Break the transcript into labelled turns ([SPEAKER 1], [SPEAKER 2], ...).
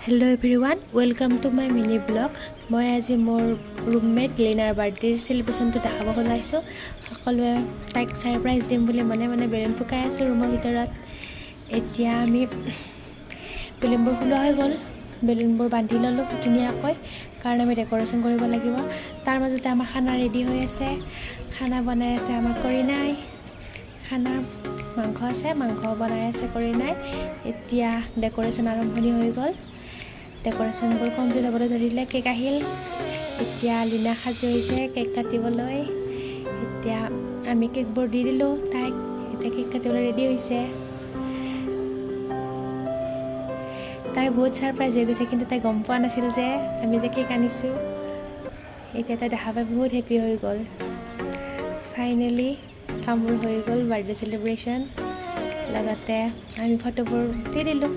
[SPEAKER 1] Hello everyone, welcome to my mini vlog. মই আজি মোৰ ৰুমমেট লিনাৰ বাৰ্থডেৰ সেলিব্ৰেশনটো দেখাব ওলাইছো। সকলোৱে তাইক সাৰপ্ৰাইজ দিম বুলি মনে মনে বেলুন ফুকাই আছে ৰুমৰ ভিতৰত। এতিয়া আমি বেলুনবোৰ ফুলোৱা হৈ গ'ল। বেলুনবোৰ বান্ধি ললো ধুনীয়াকৈ কাৰণ আমি ডেকোৰেশন কৰিব লাগিব। তাৰ মাজতে আমাৰ খানা ৰেডি হৈ আছে। খানা বনাই আছে আমাৰ কৰিনাই। খানা মাংস আছে, মাংস বনাই আছে কৰিনাই। এতিয়া ডেকোৰেশন আৰম্ভণি হৈ গ'ল। ডেকোৰেশনবোৰ কমপ্লিট হ'বলৈ ধৰিলে। কেক আহিল। এতিয়া লিনা সাজু হৈছে কেক কাটিবলৈ। এতিয়া আমি কেকবোৰ দি দিলোঁ তাইক। এতিয়া কেক কাটিবলৈ ৰেডি হৈছে। তাই বহুত ছাৰপ্ৰাইজ হৈ গৈছে, কিন্তু তাই গম পোৱা নাছিল যে আমি যে কেক আনিছোঁ। এতিয়া তাই দেখা পাই বহুত হেপী হৈ গ'ল। ফাইনেলি কামবোৰ হৈ গ'ল বাৰ্থডে চেলিব্ৰেশ্যন। লগতে আমি ফটোবোৰ দি দিলোঁ।